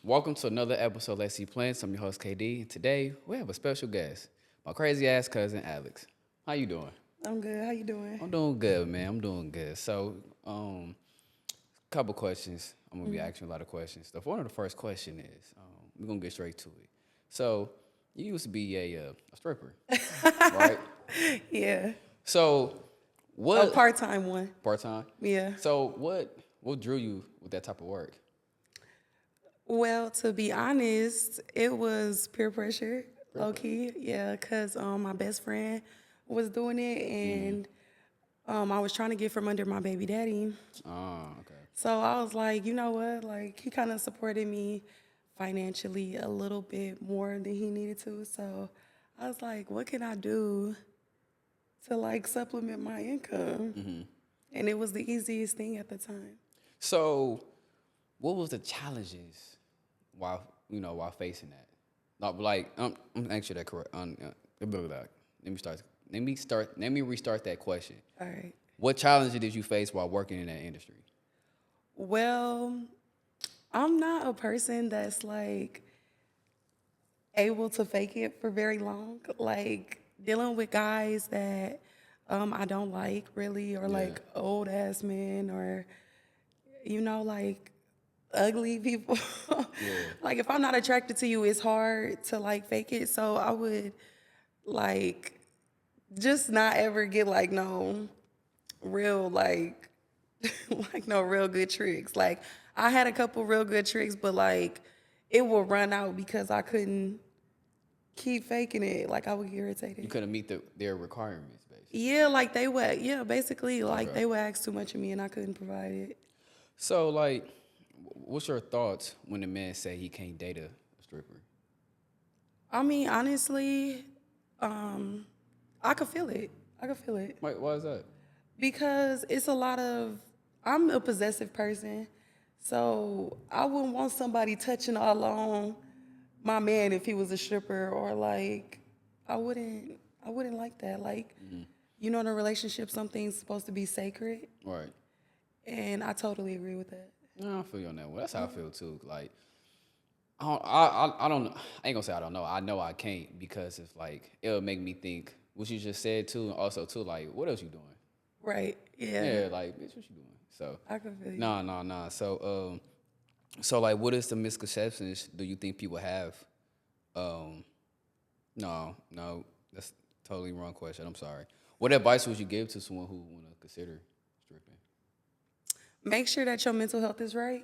Welcome to another episode of Let's See Plants. I'm your host KD, and today we have a special guest, my crazy ass cousin Alex. How you doing? I'm good. How you doing? I'm doing good, man. I'm doing good. So, couple questions. I'm gonna be asking a lot of questions. One of the first question is, we're gonna get straight to it. So, you used to be a stripper, right? Yeah. So, A what part-time one. part time? Yeah. So, what drew you with that type of work? Well, to be honest, it was peer pressure, low key. Yeah, cause my best friend was doing it, and I was trying to get from under my baby daddy. Oh, okay. So I was like, you know what? Like he kind of supported me financially a little bit more than he needed to. So I was like, what can I do to like supplement my income? And it was the easiest thing at the time. So, what was the challenges while facing that? Not like I'm actually that correct. Blah, blah, blah. Let me start. Let me restart that question. All right. What challenges did you face while working in that industry? Well, I'm not a person that's like able to fake it for very long. Like dealing with guys that I don't like really, or Yeah. like old ass men, or like ugly people. Yeah. Like if I'm not attracted to you, it's hard to like fake it. So I would like just not ever get like no real like like no real good tricks. Like I had a couple real good tricks, but like it will run out because I couldn't keep faking it. Like I would get You irritated. couldn't meet their requirements, basically. Yeah, like they would. Yeah, basically, like Okay. they would ask too much of me, and I couldn't provide it. So, like, what's your thoughts when the man say he can't date a stripper? I mean, honestly, I could feel it. I could feel it Why is that? because it's a lot of. I'm a possessive person, so I wouldn't want somebody touching all on my man if he was a stripper, or like I wouldn't. I wouldn't like that. Like, in a relationship, something's supposed to be sacred, Right. and I totally agree with that. No, I feel you on that one. That's how I feel too. Like, I don't. I ain't gonna say I don't know. I know I can't because it's like it'll make me think what you just said too, and also too like what else you doing? Right? Yeah, Yeah, like bitch, what you doing? So, I can feel you. nah. So like, what is the misconceptions do you think people have? Um, no, that's totally wrong question. I'm sorry. What advice would you give to someone who want to consider stripping? Make sure that your mental health is right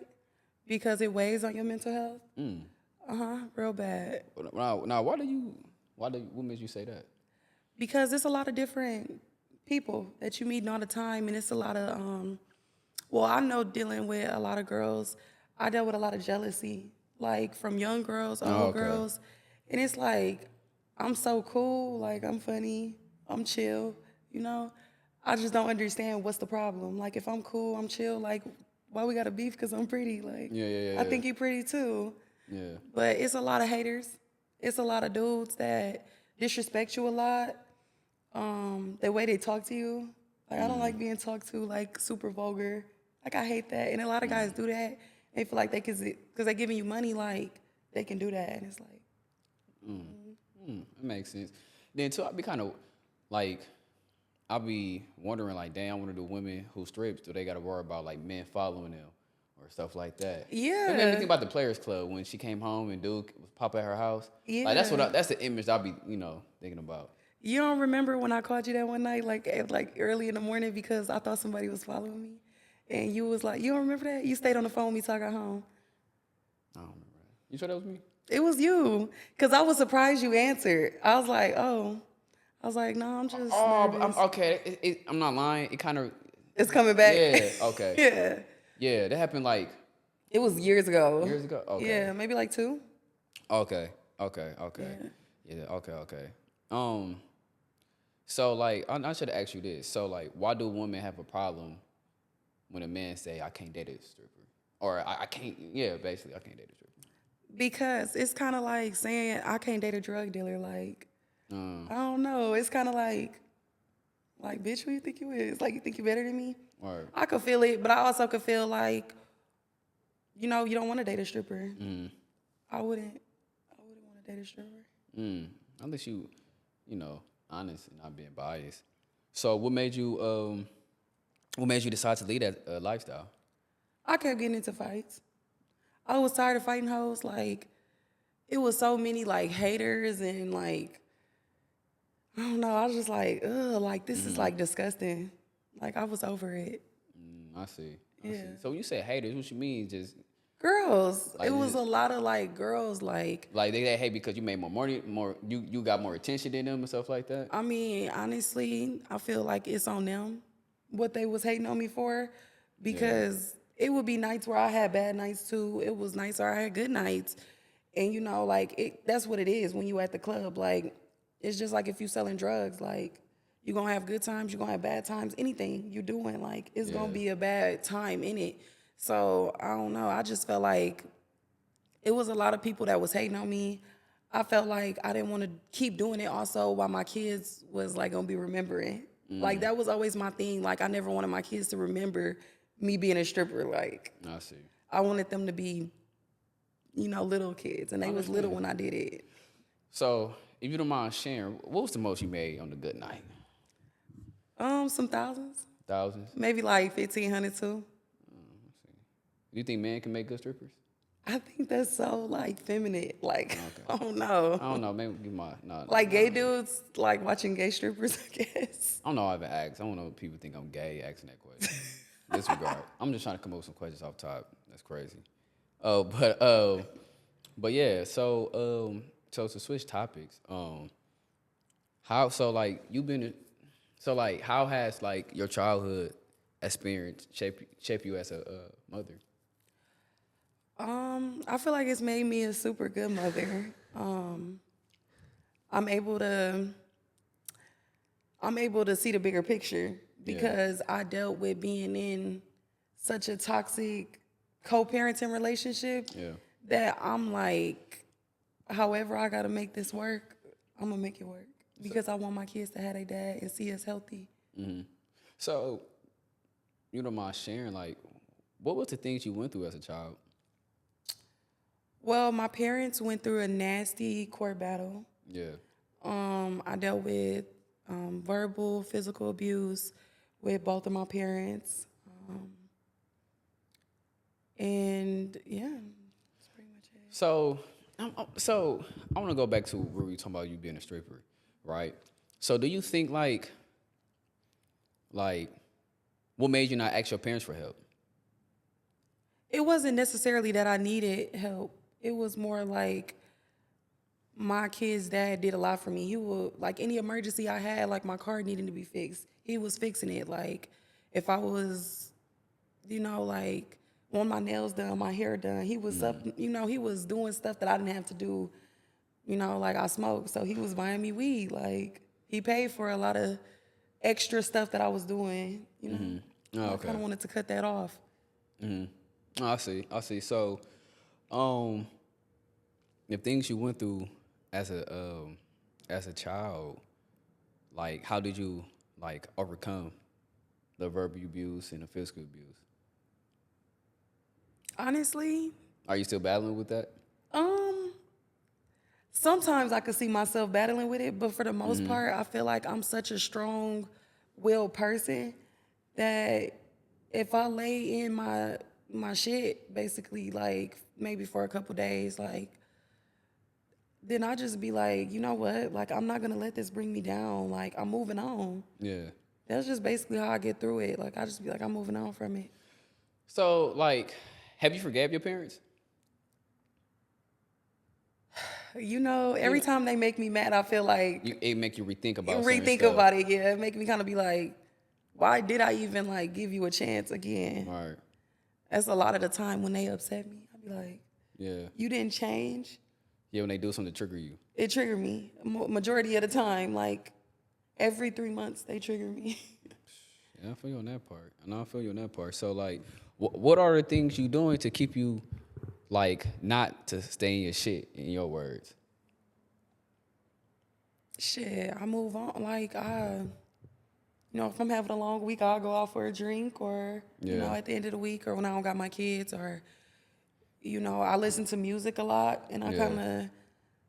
because it weighs on your mental health. Real bad. Now, what made you say that? Because it's a lot of different people that you meet all the time, and it's a lot of well, I know dealing with a lot of girls, I dealt with a lot of jealousy, like from young girls, Oh, old okay. girls, and it's like I'm so cool, like I'm funny, I'm chill, you know. I just don't understand what's the problem. Like if I'm cool, I'm chill. Like why we got to beef? Because I'm pretty. Like I Yeah. think you pretty too. Yeah. But it's a lot of haters. It's a lot of dudes that disrespect you a lot. The way they talk to you. Like I don't like being talked to like super vulgar. Like I hate that. And a lot of guys do that. They feel like they can, because they're giving you money, like they can do that. And it's like, It makes sense. Then too, I'd be kind of like, I'll be wondering like, damn, I wonder do women who strips do they got to worry about like men following them or stuff like that? It made me yeah, think about the Players Club when she came home and dude was pop at her house. Like yeah. that's the image I'll be thinking about. You don't remember when I called you that one night, like at like early in the morning, because I thought somebody was following me, and you was like, you don't remember that? You stayed on the phone with me till I got home. I don't remember that. You sure that was me? It was you, because I was surprised you answered. I was like, oh, I was like, no, I'm just Oh, but nervous. okay. I'm not lying. It kind of It's coming back. yeah. Okay. Yeah, Yeah, that happened like it was years ago. years ago. Okay. Yeah, maybe like two. Okay. Yeah. Yeah. Okay. Um. So like, I should ask you this. So like, why do women have a problem when a man say I can't date a stripper, or I can't? Yeah, basically, I can't date a stripper. Because it's kind of like saying I can't date a drug dealer. Like Um. I don't know. It's kind of like bitch, who you think you is? Like you think you better than me? Or I could feel it, but I also could feel like, you don't want to date a stripper. I wouldn't want to date a stripper. Unless you know, honest and not being biased. So what made you decide to lead that lifestyle? I kept getting into fights. I was tired of fighting hoes. Like, it was so many like haters and like, I don't know. I was just like, ugh, like this is like disgusting. Like, I was over it. I see. I see. Yeah. So when you say haters, what you mean? Just Girls. It like was a lot of like girls. Like, they hate because you made more money, more you got more attention than them and stuff like that. I mean, honestly, I feel like it's on them what they was hating on me for, Yeah. because it would be nights where I had bad nights too. It was nights where I had good nights. And like that's what it is when you at the club. Like, it's just like if you selling drugs, like you're gonna have good times, you're gonna have bad times, anything you doing, like it's gonna Yeah. be a bad time in it. So I don't know. I just felt like it was a lot of people that was hating on me. I felt like I didn't want to keep doing it also while my kids was like gonna be remembering. Like that was always my thing. Like I never wanted my kids to remember me being a stripper. Like I see. I wanted them to be, little kids, and they was little when I did it. So if you don't mind sharing, what was the most you made on the good night? Some thousands, Thousands. maybe like 1,500 too. Do you think men can make good strippers? I think that's so like feminine. Like I don't I know. don't know. Maybe my no. Like gay dudes like watching gay strippers, I guess. I don't know. I haven't asked. I don't know if people think I'm gay asking that question. Disregard. I'm just trying to come up with some questions off top. That's crazy. Oh, but yeah. So to switch topics, how so like you've been, so like how has like your childhood experience shape you as a mother? I feel like it's made me a super good mother. I'm able to I'm able to see the bigger picture because I dealt with being in such a toxic co-parenting relationship Yeah. that I'm like, however I gotta make this work, I'm gonna make it work because I want my kids to have their dad and see us healthy. So you don't mind sharing like what was the things you went through as a child? Well, my parents went through a nasty court battle. Yeah. I dealt with verbal, physical abuse with both of my parents. And yeah, that's pretty much it. So I want to go back to where we were talking about you being a stripper, right? So do you think like what made you not ask your parents for help? It wasn't necessarily that I needed help. It was more like my kid's dad did a lot for me. He would, like any emergency I had, like my car needing to be fixed, he was fixing it. Like if I was, like want my nails done, my hair done, he was up, he was doing stuff that I didn't have to do. Like I smoked, so he was buying me weed. Like he paid for a lot of extra stuff that I was doing. Oh, I okay. kind of wanted to cut that off. Oh, I see. I see. So, the things you went through as a child, like how did you like overcome the verbal abuse and the physical abuse? Honestly, Are you still battling with that? um, sometimes I could see myself battling with it, but for the most part, I feel like I'm such a strong-willed person that if I lay in my shit, basically, like maybe for a couple days, like then I just be like, you know what? Like I'm not gonna let this bring me down. Like I'm moving on. Yeah. That's just basically how I get through it. Like I just be like, I'm moving on from it. So, like, have you forgave your parents? Every time they make me mad, I feel like It make you rethink about certain rethink stuff. about it. Yeah, it make me kind of be like, why did I even like give you a chance again? Right. That's a lot of the time when they upset me. I be like, Yeah. you didn't change. Yeah, when they do something to trigger you. It triggered me majority of the time. Like every 3 months, they trigger me. Yeah, I feel you on that part. And I feel you on that part. So, like, what are the things you doing to keep you, like, not to stay in your shit, in your words? Shit, I move on. Like if I'm having a long week, I'll go out for a drink, or Yeah. at the end of the week, or when I don't got my kids, or you know, I listen to music a lot, and I Yeah. kind of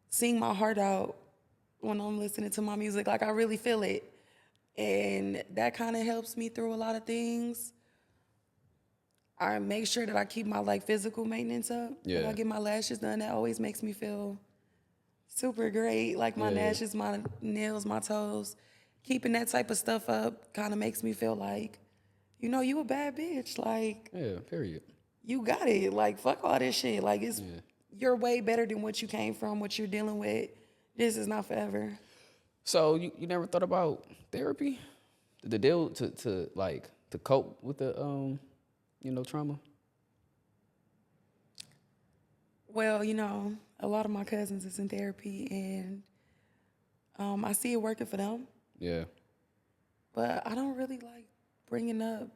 sing my heart out when I'm listening to my music. Like I really feel it, and that kind of helps me through a lot of things. I make sure that I keep my like physical maintenance up. Like I Yeah. get my lashes done. That always makes me feel super great. Like my Yeah. lashes, my nails, my toes. Keeping that type of stuff up kind of makes me feel like, you know, you a bad bitch. Like Yeah. Period. you got it. Like fuck all this shit. Like it's Yeah. you're way better than what you came from, what you're dealing with. This is not forever. So you never thought about therapy, the deal to like to cope with the trauma. Well, you know, a lot of my cousins is in therapy, and I see it working for them. Yeah. But I don't really like bringing up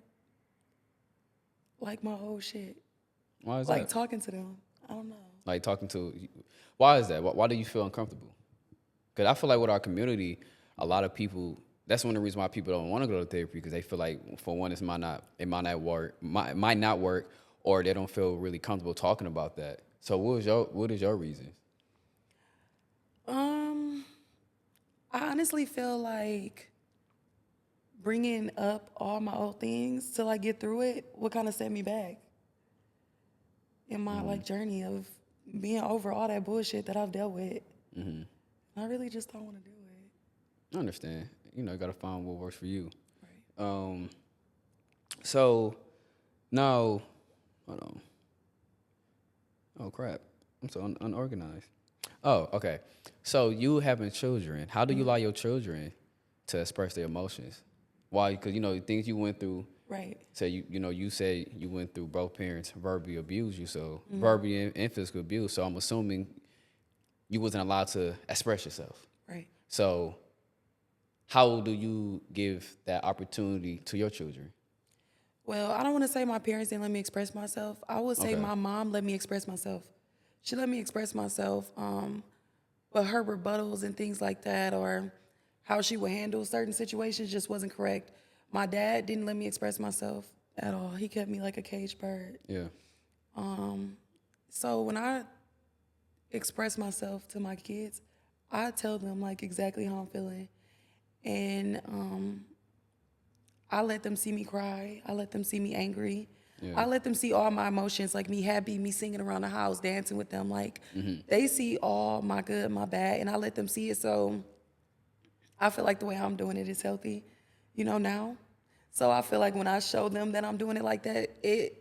like my old shit, Why is like that? talking to them. I don't know. Like talking to, why is that? Why do you feel uncomfortable? Because I feel like with our community, a lot of people. That's one of the reasons why people don't want to go to therapy because they feel like, for one, it might not work, might not work, or they don't feel really comfortable talking about that. So what is your reason? Um, I honestly feel like bringing up all my old things to like get through it would kind of set me back in my like journey of being over all that bullshit that I've dealt with. I really just don't want to do it. I understand. You got to find what works for you. Right. Um, so now, hold on. Oh crap, I'm so unorganized. Oh, okay. So you having children, how do you allow your children to express their emotions? Why? Because the things you went through. Right. Say you said you went through both parents verbally abused you, so verbally and physical abuse. So I'm assuming you wasn't allowed to express yourself. Right. So how do you give that opportunity to your children? Well, I don't want to say my parents didn't let me express myself. I would say Okay. my mom let me express myself. She let me express myself, but her rebuttals and things like that, or how she would handle certain situations, just wasn't correct. My dad didn't let me express myself at all. He kept me like a caged bird. Yeah. So when I express myself to my kids, I tell them like exactly how I'm feeling, and I let them see me cry. I let them see me angry. Yeah. I let them see all my emotions, like me happy, me singing around the house, dancing with them. Like they see all my good, my bad, and I let them see it. So I feel like the way I'm doing it is healthy, now. So I feel like when I show them that I'm doing it like that, it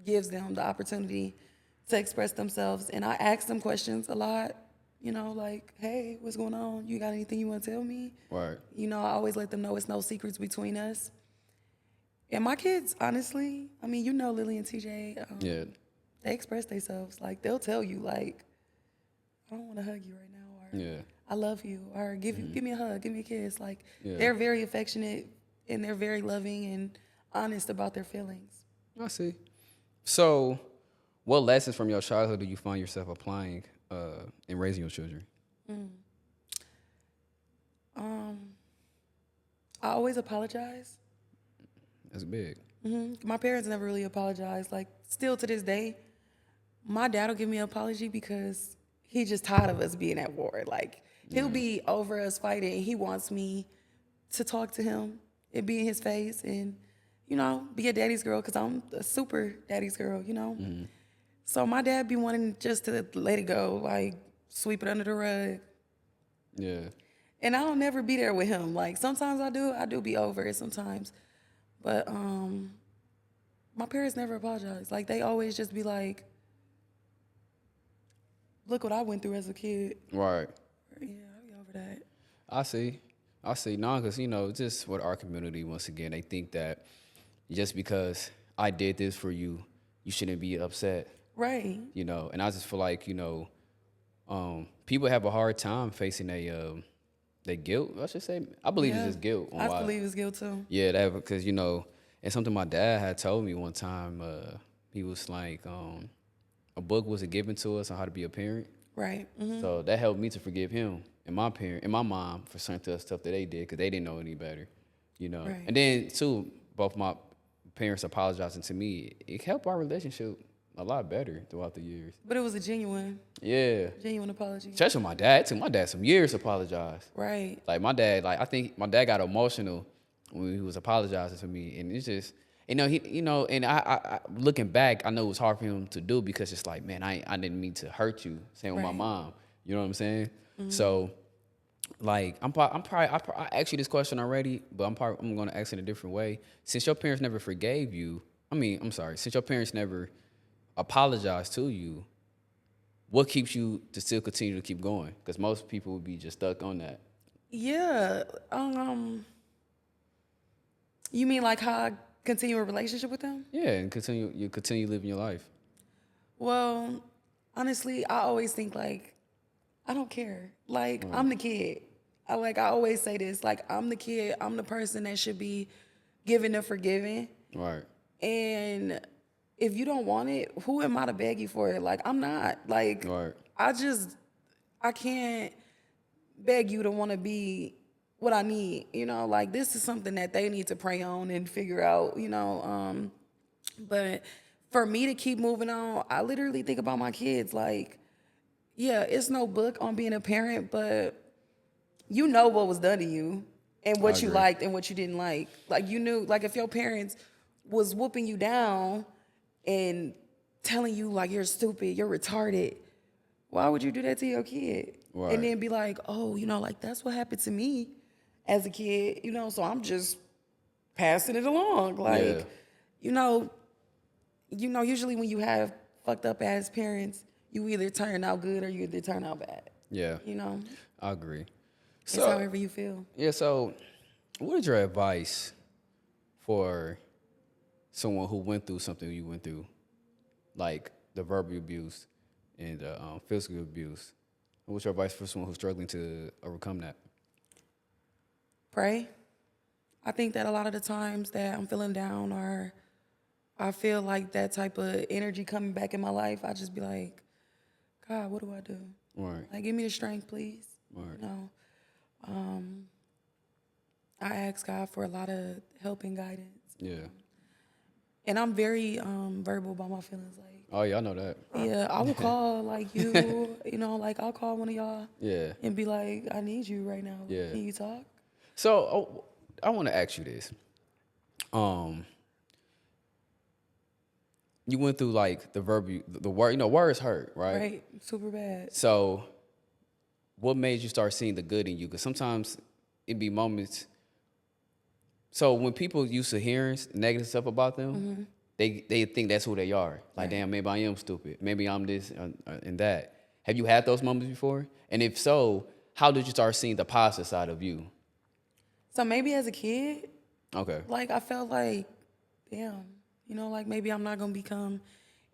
gives them the opportunity to express themselves. And I ask them questions a lot, like, hey, what's going on? You got anything you want to tell me? Right. I always let them know it's no secrets between us. And my kids, honestly, I mean, Lily and TJ, Yeah. they express themselves. Like, they'll tell you, like, I don't want to hug you right now, or Yeah. I love you, or give me a hug, give me a kiss. Like, Yeah. they're very affectionate, and they're very loving and honest about their feelings. I see. So, what lessons from your childhood do you find yourself applying in raising your children? I always apologize. That's big. My parents never really apologized. Like, still to this day, my dad will give me an apology because he just tired of us being at war. Like, he'll be over us fighting, and he wants me to talk to him and be in his face and, be a daddy's girl because I'm a super daddy's girl. So my dad be wanting just to let it go, like sweep it under the rug. Yeah. And I don't never be there with him. Like sometimes I do be over it sometimes. But my parents never apologize. Like they always just be like, look what I went through as a kid. Right. Yeah, I be over that. I see. No, because just with our community, once again, they think that just because I did this for you, you shouldn't be upset. Right. And I just feel like people have a hard time facing their guilt. I should say, I believe it's Yeah. just guilt. On I why. believe it's guilt too. Yeah, that because and something my dad had told me one time. He was like, a book was given to us on how to be a parent. Right. So that helped me to forgive him and my parent and my mom for certain stuff that they did because they didn't know any better. Right. And then too, both my parents apologizing to me. It helped our relationship a lot better throughout the years. But it was a genuine Yeah. apology. Especially with my dad. It took my dad some years to apologize. Right. Like my dad, like I think my dad got emotional when he was apologizing to me, and it's just, and I looking back, I know it was hard for him to do because it's like, man, I didn't mean to hurt you. Same with my Right. mom, you know what I'm saying? So, like, I asked you this question already, but I'm gonna ask it in a different way. Since your parents never forgave you, I'm sorry, since your parents never apologized to you, what keeps you to still continue to keep going? Because most people would be just stuck on that. Yeah. You mean like how I continue a relationship with them? Yeah, and continue living your life. Well, honestly, I always think like I don't care. Like I'm the kid. I always say this. Like I'm the kid. I'm the person that should be given and forgiven. Right. And if you don't want it, who am I to beg you for it? Like I'm not. Like Right. I can't beg you to want to be what I need. Like this is something that they need to pray on and figure out. But for me to keep moving on, I literally think about my kids. Like, yeah, it's no book on being a parent, but you know what was done to you and I what you agree. liked and what you didn't like. Like you knew, like if your parents was whooping you down and telling you like you're stupid, you're retarded, why would you do that to your kid? Right. And then be like, oh, like that's what happened to me as a kid, so I'm just passing it along. Yeah. Like, usually when you have fucked up ass parents, you either turn out good or you either turn out bad. Yeah. You know, I agree. it's So however you feel. yeah. So, what is your advice for someone who went through something you went through, like the verbal abuse and the physical abuse? What's your advice for someone who's struggling to overcome that? Pray. I think that a lot of the times that I'm feeling down or I feel like that type of energy coming back in my life, I just be like, God, what do I do? Right. Like, give me the strength, please. Right. I ask God for a lot of help and guidance. Yeah. And I'm very verbal about my feelings. Like, Oh yeah, I know that. yeah, I will call like you, like I'll call one of y'all Yeah. and be like, I need you right now. Yeah. Can you talk? So I want to ask you this. You went through like the verbal, the word, words hurt, right? Right. Super bad. So what made you start seeing the good in you? Because sometimes it be moments. So when people used to hearing negative stuff about them, they think that's who they are. Like, damn, maybe I am stupid. Maybe I'm this and that. Have you had those moments before? And if so, how did you start seeing the positive side of you? So maybe as a kid, Okay. like I felt like, damn, like maybe I'm not gonna become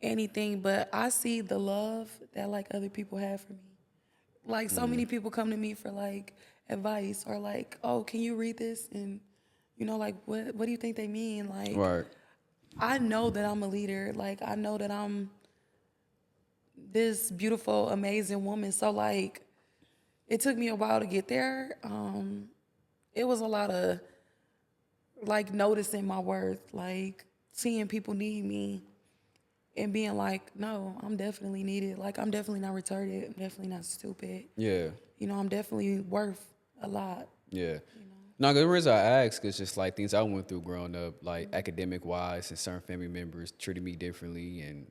anything, but I see the love that like other people have for me. Like so many people come to me for like advice or like, oh, can you read this? And like what do you think they mean? Like Right. I know that I'm a leader. Like I know that I'm this beautiful, amazing woman. So like it took me a while to get there. It was a lot of like noticing my worth, like seeing people need me and being like, no, I'm definitely needed. Like I'm definitely not retarded. I'm definitely not stupid. Yeah. I'm definitely worth a lot. Yeah. No, the reason I ask is just like things I went through growing up, like academic wise, and certain family members treated me differently, and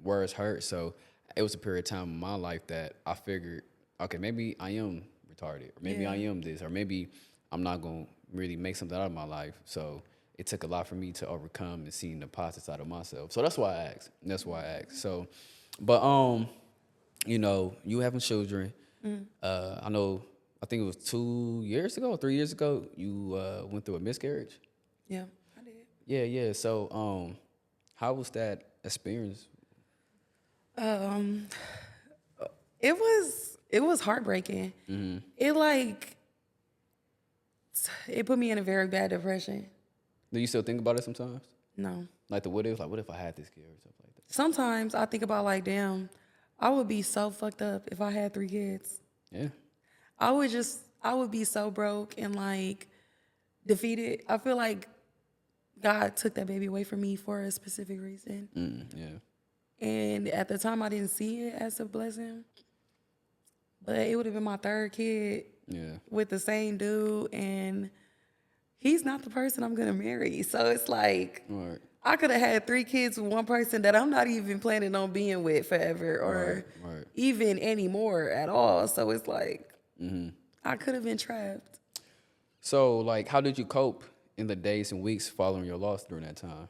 words hurt. So it was a period of time in my life that I figured, okay, maybe I am retarded, or maybe I am this, or maybe I'm not gonna really make something out of my life. So it took a lot for me to overcome and seeing the positive side of myself. So that's why I asked. So, but you having children. I know. I think it was 2 years ago, 3 years ago. You went through a miscarriage. Yeah, I did. Yeah. So, how was that experience? It was heartbreaking. It put me in a very bad depression. Do you still think about it sometimes? No. Like the what if? Like what if I had this kid or something like that? Sometimes I think about like, damn, I would be so fucked up if I had 3 kids. Yeah. I would be so broke and like defeated. I feel like God took that baby away from me for a specific reason. Yeah. And at the time, I didn't see it as a blessing. But it would have been my third kid Yeah. with the same dude, and he's not the person I'm gonna marry. So it's like Right. I could have had 3 kids with one person that I'm not even planning on being with forever or Right. even anymore at all. So it's like Mm-hmm. I could have been trapped. So, like, how did you cope in the days and weeks following your loss during that time?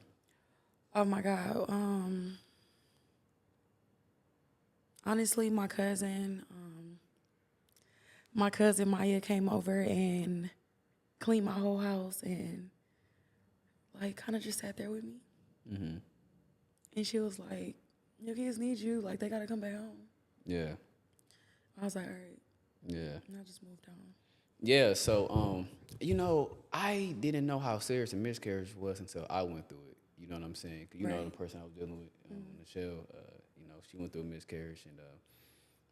Oh my God. Honestly, my cousin Maya came over and cleaned my whole house and like kind of just sat there with me. Mm-hmm. And she was like, "Your kids need you. Like they gotta come back home." Yeah. I was like, "All right." Yeah. And I just moved on. Yeah. So, I didn't know how serious a miscarriage was until I went through it. You know what I'm saying? 'Cause you know Right. the person I was dealing with, Michelle. She went through a miscarriage, and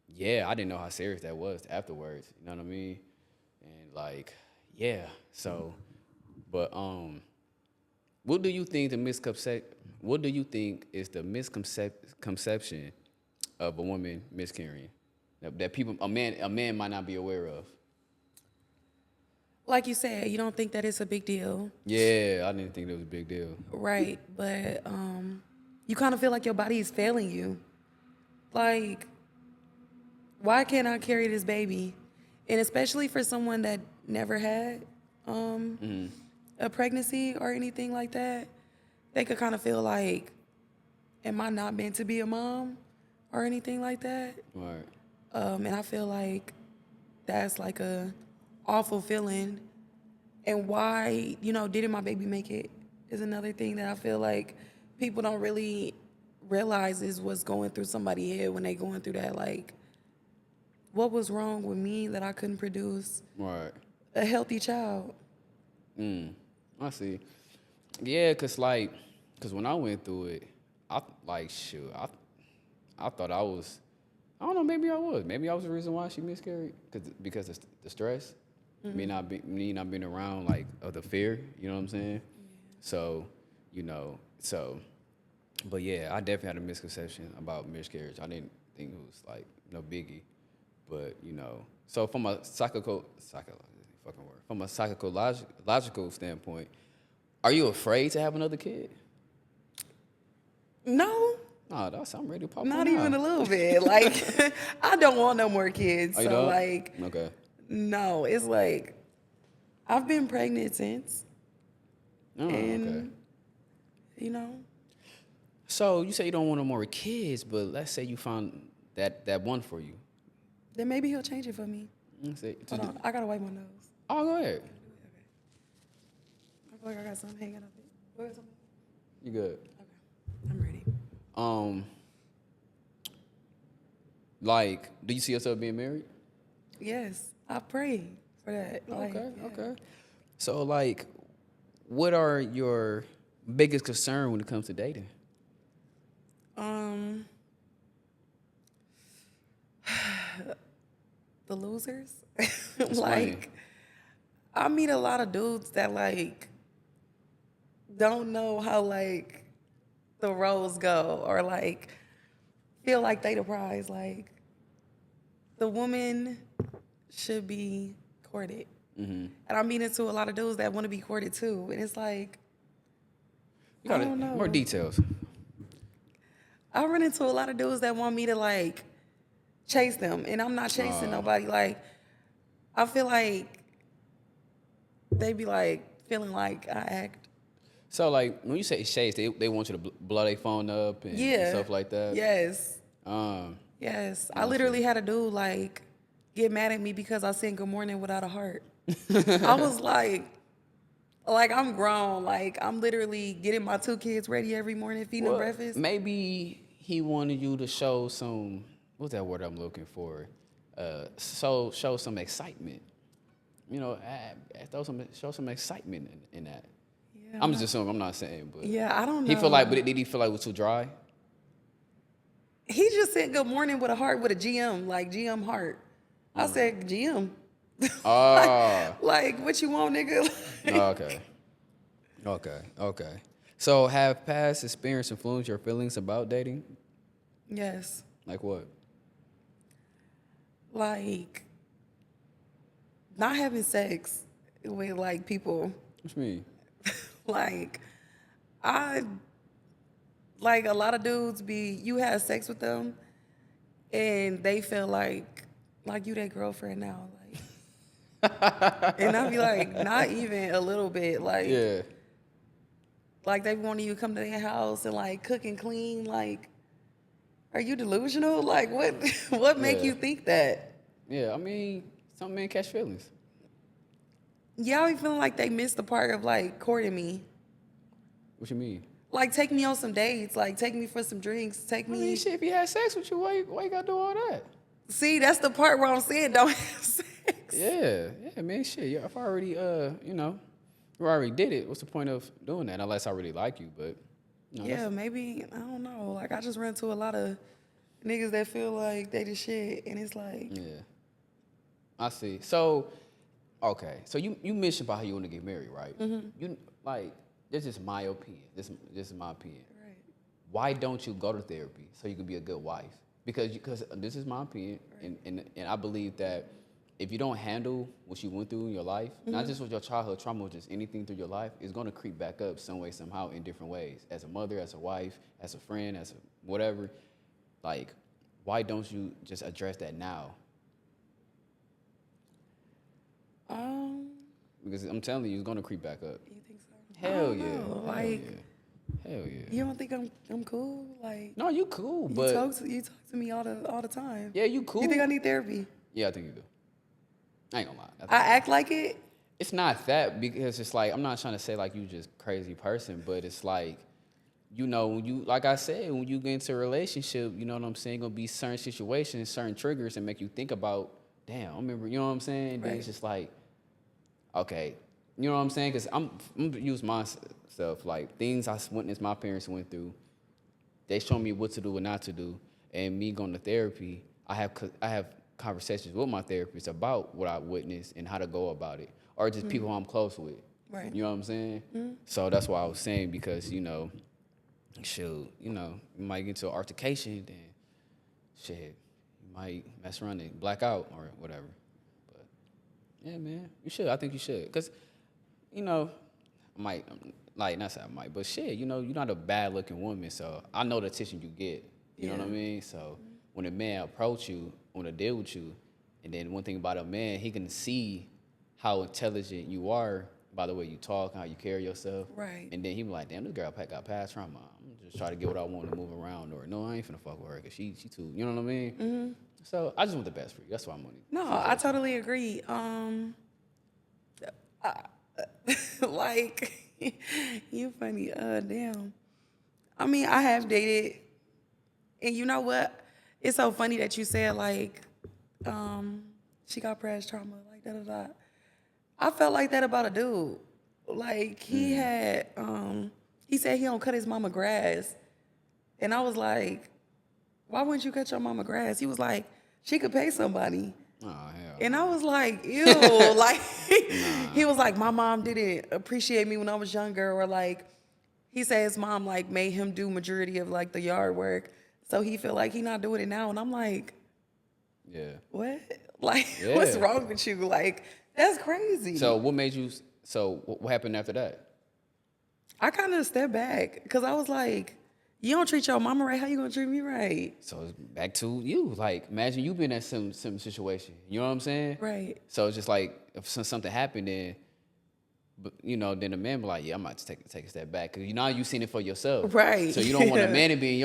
yeah, I didn't know how serious that was afterwards. You know what I mean? And like, yeah. So, but what do you think the misconception? What do you think is the misconception of a woman miscarrying that people a man might not be aware of? Like you said, you don't think that it's a big deal, Yeah, I didn't think it was a big deal. right? But you kind of feel like your body is failing you. Like, why can't I carry this baby? And especially for someone that never had a pregnancy or anything like that, they could kind of feel like, am I not meant to be a mom or anything like that? Right. And I feel like that's like a awful feeling. And why, didn't my baby make it is another thing that I feel like people don't really realize is what's going through somebody's head when they going through that. Like, what was wrong with me that I couldn't produce Right. a healthy child? I see. Yeah, cause when I went through it, I thought I was. I don't know. Maybe I was. Maybe I was the reason why she miscarried. Because of the stress, me not being around like of the fear. You know what I'm saying? So, so. But yeah, I definitely had a misconception about miscarriage. I didn't think it was like no biggie. But so from a psychological standpoint, are you afraid to have another kid? No, Oh, I'm ready to pop not one even a out. little bit. Like, I don't want no more kids. Oh, you So, don't? like, Okay. no, it's like I've been pregnant since, Oh, okay. and you know, So you say you don't want no more kids, but let's say you found that one for you. then maybe he'll change it for me. Let's say, Hold on, I gotta wipe my nose. oh, go ahead. I feel like I got something hanging up it. Go ahead, something. You good? Okay, I'm ready. Um, like, do you see yourself being married? Yes, I pray for that. Like, Okay, yeah. okay. So, like, what are your biggest concern when it comes to dating? Um, the losers. Like, I meet a lot of dudes that like don't know how like the roles go or like feel like they the prize. Like, the woman should be courted. And I'm meeting to a lot of dudes that want to be courted too. And it's like, You I got don't know. more details. I run into a lot of dudes that want me to like chase them. And I'm not chasing nobody. Like, I feel like they be like feeling like I act. So, like, when you say chase, they want you to blow their phone up and Yeah. stuff like that. Yes. Um, Yes. I literally had a dude like get mad at me because I said good morning without a heart. I was like I'm grown. Like, I'm literally getting my 2 kids ready every morning, feeding them well, breakfast. maybe he wanted you to show some. What's that word I'm looking for? Show some excitement. Show some excitement in that. Yeah, I'm just assuming. I'm not saying, but yeah, I don't know. he feel like. But did he feel like it was too dry? He just said good morning with a heart with a GM, like GM heart. I said GM. Oh. Like, what you want, nigga? Okay. Okay. So, have past experience influenced your feelings about dating? Yes. Like what? Like not having sex with like people. What you mean? Like I like a lot of dudes be you have sex with them and they feel like you their girlfriend now. And I be like, not even a little bit. Yeah. Like they wanting you to come to their house and like cook and clean. Like, are you delusional? Like, what? What make Yeah. you think that? Yeah. I mean, some men catch feelings. Y'all be feeling like they missed the part of like courting me. What you mean? Like, take me on some dates. Like, take me for some drinks. Take I mean, me. shit. If he had sex with you, why you gotta do all that? See, that's the part where I'm saying don't have sex. Yeah. Yeah, man. Shit. Yeah. If I already, you already did it. What's the point of doing that? Unless I really like you, but. No, Yeah, maybe I don't know. Like, I just run into a lot of niggas that feel like they the shit, and it's like, Yeah. I see. So, okay. So you mentioned about how you want to get married, right? Mm-hmm. You like this is my opinion. This is my opinion. right, Why don't you go to therapy so you can be a good wife? Because this is my opinion, and I believe that if you don't handle what you went through in your life, not just with your childhood trauma, just anything through your life, it's going to creep back up some way, somehow, in different ways. As a mother, as a wife, as a friend, as a whatever. Like, why don't you just address that now? um, Because I'm telling you, it's going to creep back up. you think so? I Hell don't yeah. know. Hell Like, yeah. Hell yeah. you don't think I'm cool? Like, No, you cool, you but talk to me all the time. yeah, you cool. You think I need therapy? Yeah, I think you do. I ain't gonna lie. I act like it. It's not that because it's like I'm not trying to say like you just crazy person, but it's like when you like I said, when you get into a relationship, you know what I'm saying, gonna be certain situations, certain triggers and make you think about, damn, I remember, you know what I'm saying? Then it's Right. just like, okay, you know what I'm saying? Because I'm gonna use myself, like things I witnessed my parents went through. They show me what to do and not to do, and me going to therapy, I have conversations with my therapist about what I witnessed and how to go about it, or just people I'm close with. Right. You know what I'm saying? So that's why I was saying because shoot, you might get into an altercation, then shit, you might mess around and black out or whatever. But yeah, man, you should. I think you should, cause I might like not say I might, but shit, you're not a bad looking woman, so I know the attention you get. You know what I Yeah. mean? So when a man approach you, want to deal with you, and then one thing about a man, he can see how intelligent you are by the way you talk, how you carry yourself. Right. And then he be like, damn, this girl got past trauma. I'm just try to get what I want to move around, or no, I ain't finna fuck with her because she too. You know what I mean? Mm-hmm. So I just want the best for you. That's why I'm on it. No, I totally agree. Like, you funny. Damn. I mean, I have dated, and you know what? It's so funny that you said like, she got past trauma, like da da da. I felt like that about a dude. Like he said he don't cut his mama grass, and I was like, why wouldn't you cut your mama grass? He was like, she could pay somebody. Oh hell. And I was like, ew. Like, he was like, my mom didn't appreciate me when I was younger. Or like, he said his mom like made him do majority of like the yard work. So he feel like he not doing it now. And I'm like, Yeah. what? Like, Yeah. what's wrong with you? Like, that's crazy. So what made you? So what happened after that? I kind of stepped back because I was like, you don't treat your mama right. How you gonna treat me right? So it's back to you. Like, imagine you been in some situation. You know what I'm saying? Right. So it's just like if something happened, then, then the man be like, yeah, I'm about to take a step back because you seen it for yourself. Right. So you don't want a man to be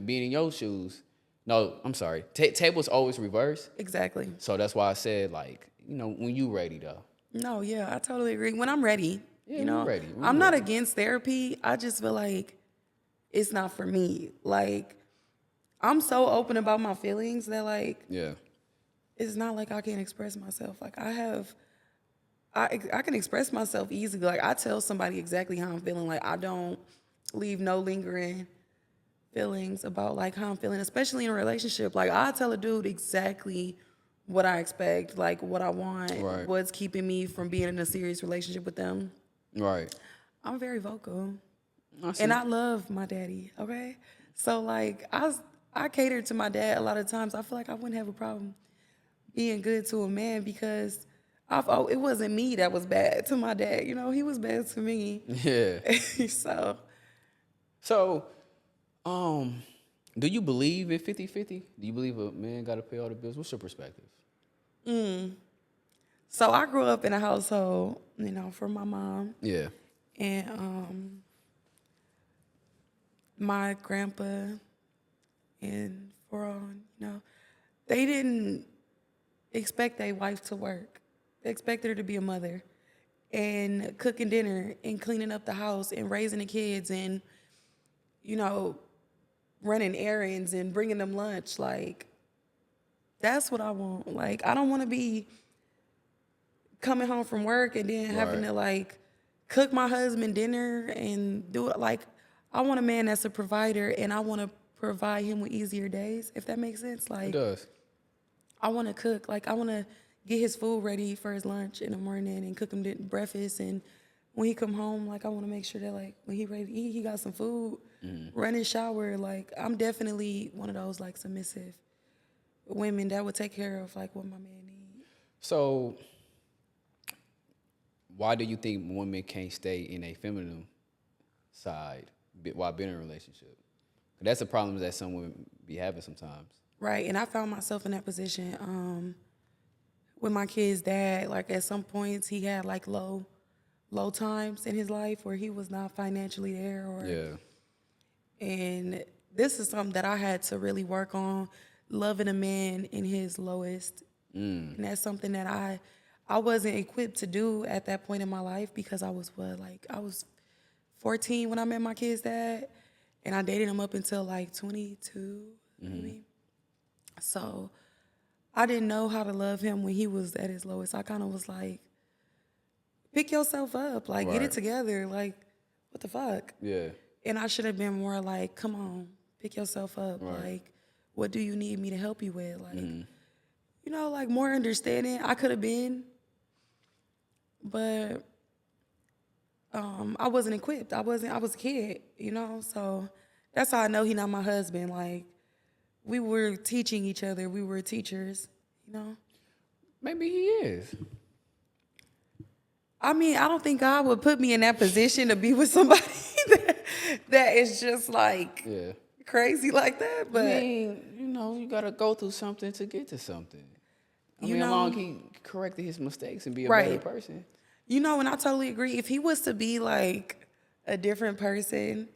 being in your shoes. No, I'm sorry. Tables always reverse. Exactly. So that's why I said like, when you ready though. No, yeah, I totally agree. When I'm ready, Yeah, when you ready. When I'm you not ready. against therapy. I just feel like it's not for me. Like, I'm so open about my feelings that like Yeah. it's not like I can't express myself. Like I can express myself easily. Like I tell somebody exactly how I'm feeling. Like I don't leave no lingering feelings about like how I'm feeling, especially in a relationship. Like I tell a dude exactly what I expect, like what I want, Right. what's keeping me from being in a serious relationship with them. Right. I'm very vocal. I see. And I love my daddy, okay? So like I I cater to my dad a lot of times. I feel like I wouldn't have a problem being good to a man because it wasn't me that was bad to my dad. You know, he was bad to me. Yeah. So, So, do you believe in 50-50? Do you believe a man got to pay all the bills? What's your perspective? so I grew up in a household, you know, from my mom Yeah. and my grandpa and for all, you know, they didn't expect their wife to work. They expected her to be a mother and cooking dinner and cleaning up the house and raising the kids and, you know, running errands and bringing them lunch. Like, that's what I want. Like, I don't want to be coming home from work and then having Right. to, like, cook my husband dinner and do it. Like, I want a man that's a provider and I want to provide him with easier days, if that makes sense. It Like, does. I want to cook. Like, I want to get his food ready for his lunch in the morning and cook him breakfast. And when he come home, like, I want to make sure that, like, when he ready to eat, he got some food, run his shower. Like, I'm definitely one of those, like, submissive women that would take care of, like, what my man needs. So, why do you think women can't stay in a feminine side while being in a relationship? That's a problem that some women be having sometimes. Right. And I found myself in that position with my kid's dad. Like, at some points, he had, like, low times in his life where he was not financially there or Yeah. and this is something that I had to really work on, loving a man in his lowest. And that's something that I wasn't equipped to do at that point in my life because I was I was 14 when I met my kid's dad and I dated him up until like 22 maybe. So I didn't know how to love him when he was at his lowest. I kind of was like, pick yourself up, like get it Right. together, like what the fuck? Yeah. And I should have been more like, come on, pick yourself up. Right. Like, what do you need me to help you with? Like, you know, like more understanding. I could have been, but I wasn't equipped. I was a kid, you know? So that's how I know he not my husband. Like, we were teaching each other. We were teachers, you know? Maybe he is. I mean, I don't think God would put me in that position to be with somebody that is just like Yeah. crazy like that. I But mean, you gotta go through something to get to something. I you mean, know, along he corrected his mistakes and be a better right. person. You know, and I totally agree. If he was to be like a different person,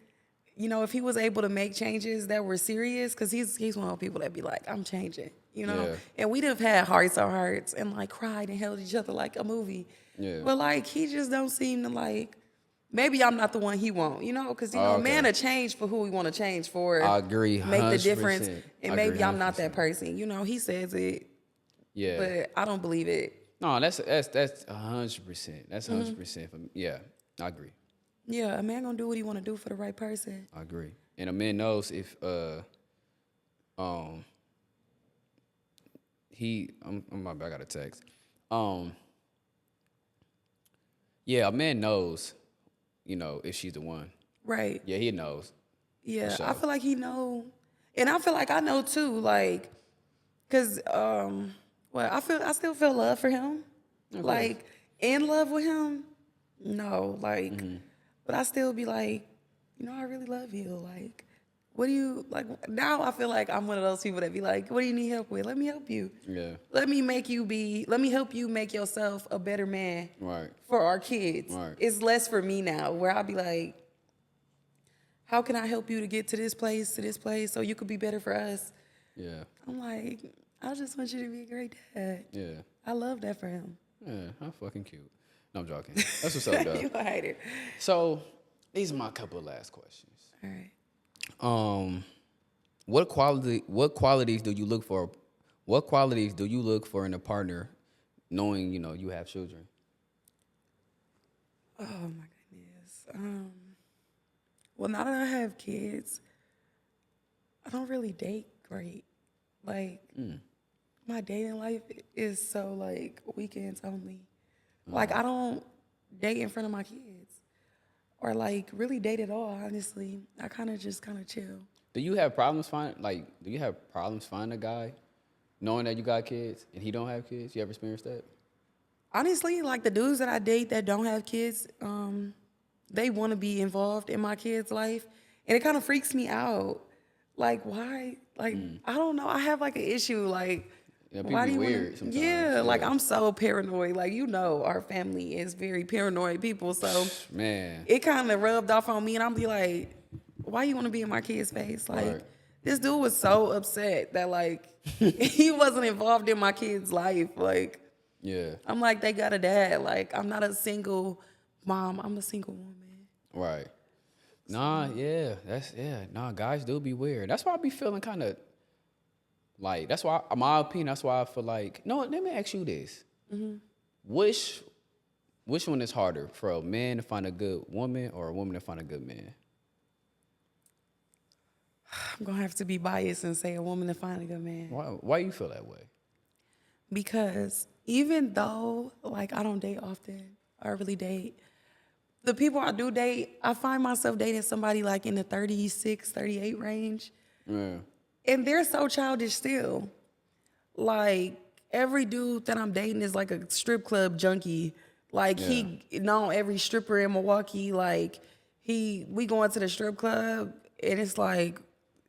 you know, if he was able to make changes that were serious, because he's one of those people that be like, I'm changing, you know? Yeah. And we'd have had hearts on hearts and like cried and held each other like a movie. Yeah. But like, he just don't seem to like, maybe I'm not the one he want, you know? Because, you Oh, know, okay. man to change for who we want to change for. I agree, Make the difference. 100%. And I maybe agree, I'm not that 100%. person. You know, he says it, Yeah. but I don't believe it. No, that's 100%. That's 100% for me. Yeah, I agree. Yeah, a man gonna do what he want to do for the right person. I agree. And a man knows if I'm my bad, I got a text. Yeah, a man knows, if she's the one. Right. Yeah, he knows. Yeah, For I sure. feel like he know, and I feel like I know too. Like, cause I still feel love for him. Of course. Like in love with him, no. Like, but I still be like, you know, I really love you. Like, what do you like? Now I feel like I'm one of those people that be like, what do you need help with? Let me help you. Yeah. Let me help you make yourself a better man Right. for our kids. Right. It's less for me now, where I'll be like, how can I help you to get to this place, so you could be better for us? Yeah. I'm like, I just want you to be a great dad. Yeah. I love that for him. Yeah. How fucking cute. No, I'm joking. That's what's up, though. You a hater. So these are my couple of last questions. All right. What qualities do you look for? What qualities do you look for in a partner, knowing you have children? Oh my goodness. Well, now that I have kids, I don't really date great. Like my dating life is so like weekends only. Like I don't date in front of my kids. or like really date at all, honestly. I kind of chill. Do you have problems finding a guy knowing that you got kids and he don't have kids? You ever experienced that? Honestly, like the dudes that I date that don't have kids, they want to be involved in my kids' life, and it kind of freaks me out. Like, why? Like, I don't know. I have like an issue. Like, Yeah, people why be do you weird want to? sometimes. Yeah, like Yeah. I'm so paranoid. Like, our family is very paranoid people, so Man. it kind of rubbed off on me, and I'm be like, why you want to be in my kid's face? Like, Right. this dude was so upset that like he wasn't involved in my kid's life. Like, Yeah. I'm like, they got a dad. Like, I'm not a single mom. I'm a single woman. Right. Nah, yeah. Nah, guys do be weird. That's why I be feeling kind of like, that's why, in my opinion, that's why I feel like, no, let me ask you this. Which one is harder, for a man to find a good woman or a woman to find a good man? I'm gonna have to be biased and say a woman to find a good man. Why you feel that way? Because even though like I don't date often, I really date. The people I do date, I find myself dating somebody like in the 36, 38 range. Yeah. And they're so childish still. Like every dude that I'm dating is like a strip club junkie. Like he know every stripper in Milwaukee. Like we going to the strip club and it's like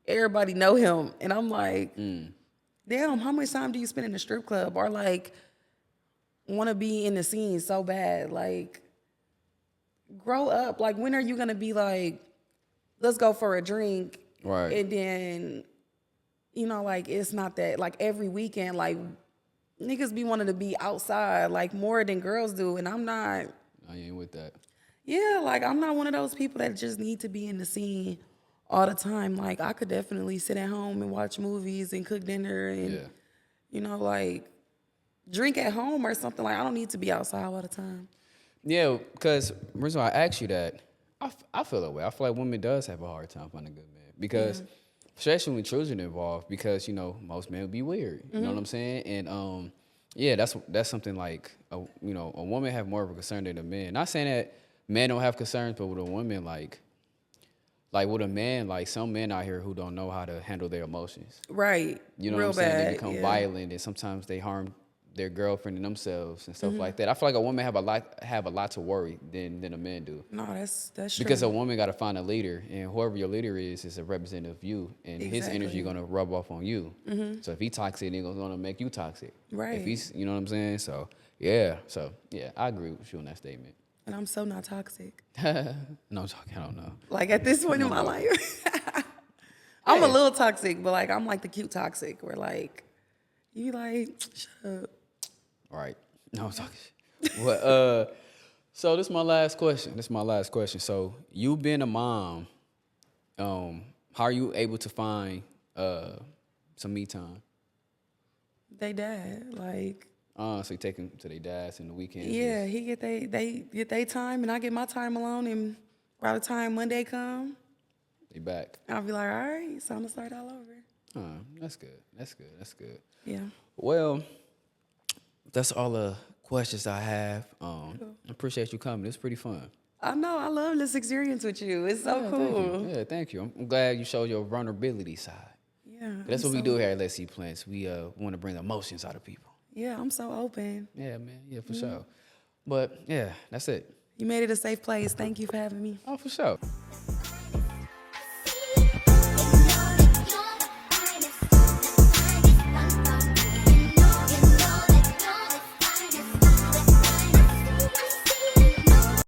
everybody know him. And I'm like, damn, how much time do you spend in the strip club? Or like want to be in the scene so bad? Like grow up. Like when are you gonna be like, let's go for a drink? Right. And then like it's not that like every weekend, like niggas be wanting to be outside like more than girls do, and I'm not. I ain't with that. Yeah, like I'm not one of those people that just need to be in the scene all the time. Like I could definitely sit at home and watch movies and cook dinner and like drink at home or something. Like I don't need to be outside all the time. Yeah, because the reason why I asked you that, I feel that way. I feel like women does have a hard time finding a good man because, especially when children involved, because most men would be weird. You know what I'm saying? And yeah, that's something like a woman have more of a concern than a man. Not saying that men don't have concerns, but with a woman like with a man, like some men out here who don't know how to handle their emotions. Right. You know Real what I'm saying? bad. They become yeah. violent, and sometimes they harm their girlfriend and themselves and stuff like that. I feel like a woman have a lot to worry than a man do. No, that's true. Because a woman got to find a leader, and whoever your leader is a representative of you, and his Exactly. energy gonna rub off on you. So if he toxic, then gonna make you toxic. Right. If he's, you know what I'm saying? So yeah, I agree with you on that statement. And I'm so not toxic. No, I'm talking. I don't know. Like at this point in my life, I'm a little toxic, but like I'm like the cute toxic, where like you like shut up. All right. No, I'm talking shit. Well, so this is my last question. So you being a mom, how are you able to find some me time? They dad like. So you take them to their dads in the weekends? Yeah, they get their time, and I get my time alone. And by the time Monday come, They back. I'll be like, all right, it's time to start all over. That's good. Yeah. Well, that's all the questions I have. I appreciate you coming. It's pretty fun. I know. I love this experience with you. It's so cool. Thank you. I'm glad you showed your vulnerability side. Yeah. That's what we do here at Let's See Plants. We want to bring emotions out of people. Yeah, I'm so open. Yeah, man. Yeah, for sure. But yeah, that's it. You made it a safe place. Thank you for having me. Oh, for sure.